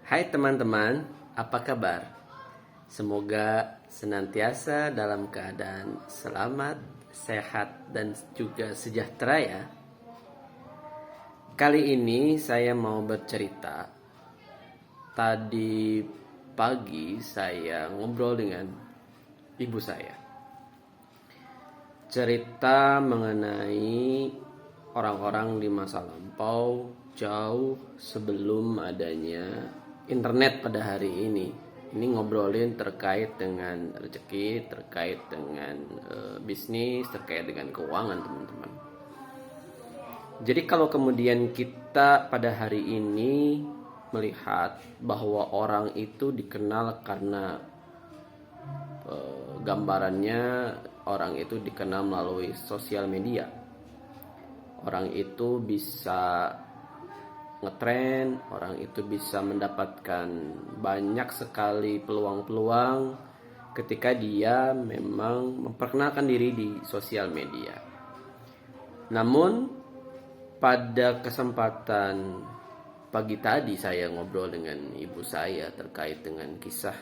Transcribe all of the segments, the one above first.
Hai teman-teman, apa kabar? Semoga senantiasa dalam keadaan selamat, sehat, dan juga sejahtera ya. Kali ini saya mau bercerita. Tadi pagi saya ngobrol dengan ibu saya. Cerita mengenai orang-orang di masa lampau jauh sebelum adanya internet pada hari ini. Ini ngobrolin terkait dengan rezeki, terkait dengan bisnis, terkait dengan keuangan teman-teman. Jadi kalau kemudian kita pada hari ini melihat bahwa orang itu dikenal karena gambarannya, orang itu dikenal melalui sosial media. Orang itu bisa ngetren, orang itu bisa mendapatkan banyak sekali peluang-peluang ketika dia memang memperkenalkan diri di sosial media. Namun pada kesempatan pagi tadi saya ngobrol dengan ibu saya terkait dengan kisah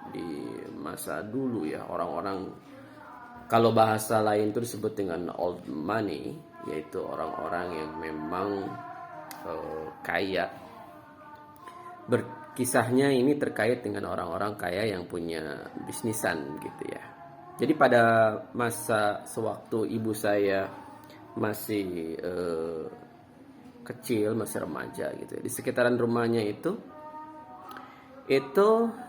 di masa dulu ya, orang-orang kalau bahasa lain itu disebut dengan old money, yaitu orang-orang yang memang kaya. Berkisahnya ini terkait dengan orang-orang kaya yang punya bisnisan gitu ya. Jadi pada masa sewaktu ibu saya masih kecil, masih remaja gitu ya, di sekitaran rumahnya itu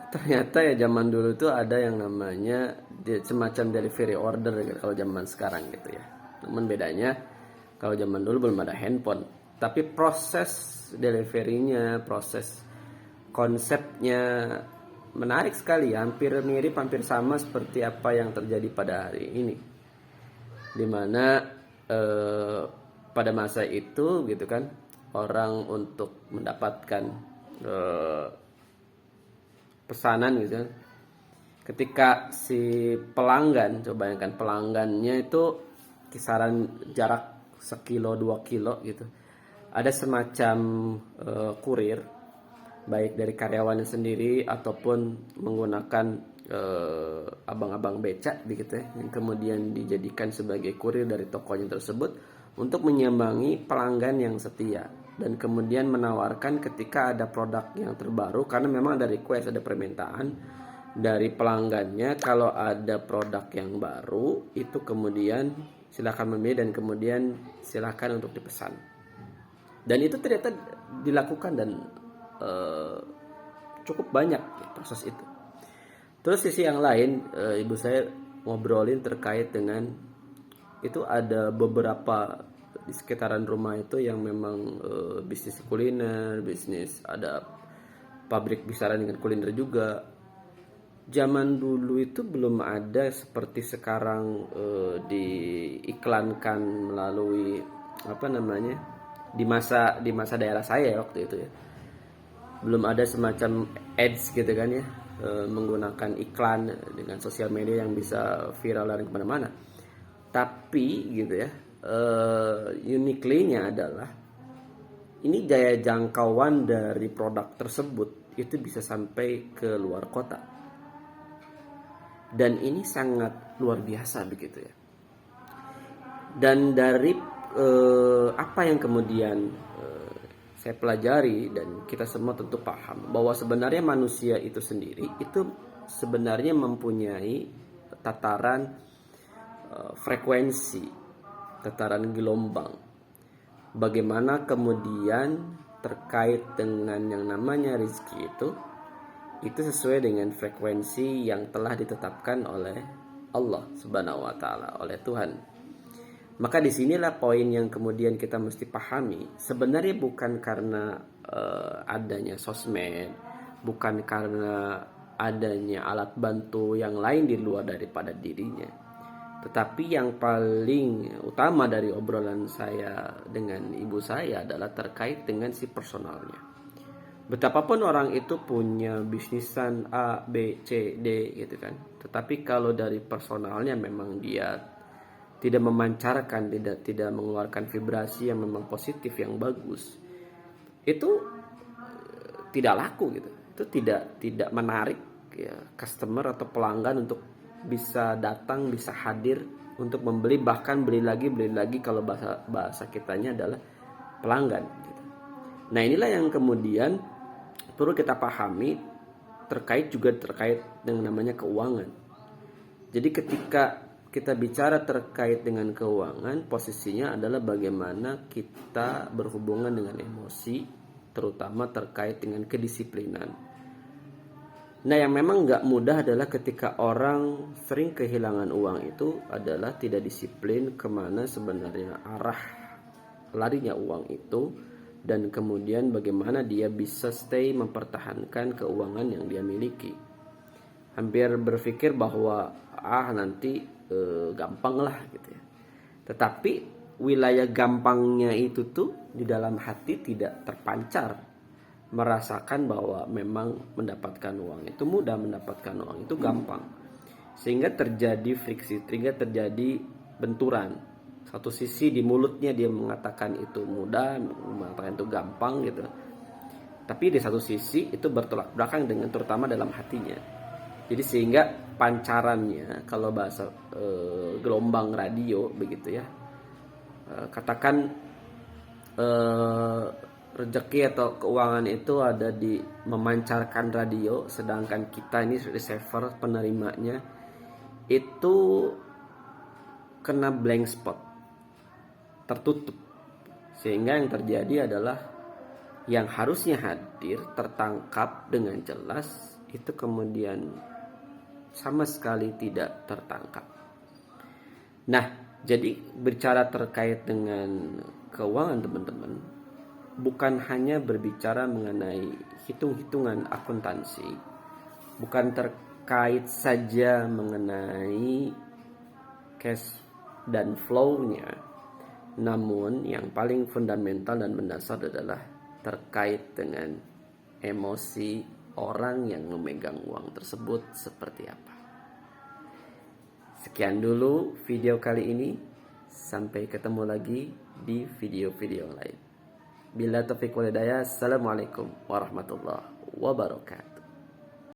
ternyata ya zaman dulu tuh ada yang namanya semacam delivery order gitu, kalau zaman sekarang gitu ya. Namun bedanya kalau zaman dulu belum ada handphone, tapi proses deliverynya, proses konsepnya menarik sekali, hampir mirip, hampir sama seperti apa yang terjadi pada hari ini, dimana pada masa itu gitu kan, orang untuk mendapatkan pesanan gitu, ketika si pelanggan, coba bayangkan pelanggannya itu kisaran jarak 1 kilo 2 kilo gitu, ada semacam kurir, baik dari karyawannya sendiri ataupun menggunakan abang-abang becak begitu ya, yang kemudian dijadikan sebagai kurir dari tokonya tersebut untuk menyambangi pelanggan yang setia, dan kemudian menawarkan ketika ada produk yang terbaru, karena memang ada request, ada permintaan dari pelanggannya kalau ada produk yang baru itu kemudian silakan memilih dan kemudian silakan untuk dipesan. Dan itu ternyata dilakukan dan cukup banyak ya, proses itu. Terus sisi yang lain, ibu saya ngobrolin terkait dengan itu ada beberapa di sekitaran rumah itu yang memang bisnis kuliner, bisnis ada pabrik bisaran dengan kuliner juga. Zaman dulu itu belum ada seperti sekarang diiklankan melalui apa namanya, di masa daerah saya waktu itu ya, belum ada semacam ads gitu kan ya, menggunakan iklan dengan sosial media yang bisa viral dan kemana-mana. Tapi gitu ya, uniquely-nya adalah ini daya jangkauan dari produk tersebut itu bisa sampai ke luar kota, dan ini sangat luar biasa begitu ya. Dan dari apa yang kemudian saya pelajari dan kita semua tentu paham bahwa sebenarnya manusia itu sendiri itu sebenarnya mempunyai tataran frekuensi, tataran gelombang. Bagaimana kemudian terkait dengan yang namanya rezeki itu sesuai dengan frekuensi yang telah ditetapkan oleh Allah Subhanahu wa taala, oleh Tuhan. Maka disinilah poin yang kemudian kita mesti pahami. Sebenarnya bukan karena adanya sosmed, bukan karena adanya alat bantu yang lain di luar daripada dirinya, tetapi yang paling utama dari obrolan saya dengan ibu saya adalah terkait dengan si personalnya. Betapapun orang itu punya bisnisan A, B, C, D gitu kan, tetapi kalau dari personalnya memang dia tidak memancarkan, tidak mengeluarkan vibrasi yang memang positif, yang bagus, itu tidak laku gitu. itu tidak menarik ya customer atau pelanggan untuk bisa datang, bisa hadir untuk membeli, bahkan beli lagi kalau bahasa kitanya adalah pelanggan gitu. Nah, inilah yang kemudian perlu kita pahami terkait dengan namanya keuangan. Jadi ketika kita bicara terkait dengan keuangan, posisinya adalah bagaimana kita berhubungan dengan emosi, terutama terkait dengan kedisiplinan. Nah, yang memang nggak mudah adalah ketika orang sering kehilangan uang itu adalah tidak disiplin kemana sebenarnya arah larinya uang itu, dan kemudian bagaimana dia bisa stay mempertahankan keuangan yang dia miliki. Hampir berpikir bahwa nanti gampang lah gitu ya. Tetapi wilayah gampangnya itu tuh di dalam hati tidak terpancar, merasakan bahwa memang mendapatkan uang itu mudah, mendapatkan uang itu gampang, sehingga terjadi friksi, sehingga terjadi benturan. Satu sisi di mulutnya dia mengatakan itu mudah, mengatakan itu gampang gitu, tapi di satu sisi itu bertolak belakang dengan terutama dalam hatinya. Jadi sehingga pancarannya, kalau bahasa gelombang radio begitu ya, katakan rezeki atau keuangan itu ada di memancarkan radio, sedangkan kita ini receiver, penerimanya itu kena blank spot, tertutup, sehingga yang terjadi adalah yang harusnya hadir tertangkap dengan jelas itu kemudian sama sekali tidak tertangkap. Nah, jadi bicara terkait dengan keuangan teman-teman, bukan hanya berbicara mengenai hitung-hitungan akuntansi, bukan terkait saja mengenai cash dan flow-nya, namun yang paling fundamental dan mendasar adalah terkait dengan emosi orang yang memegang uang tersebut seperti apa. Sekian dulu video kali ini, sampai ketemu lagi di video-video lain. Bila taufiq wal hidayah. Assalamualaikum warahmatullahi wabarakatuh.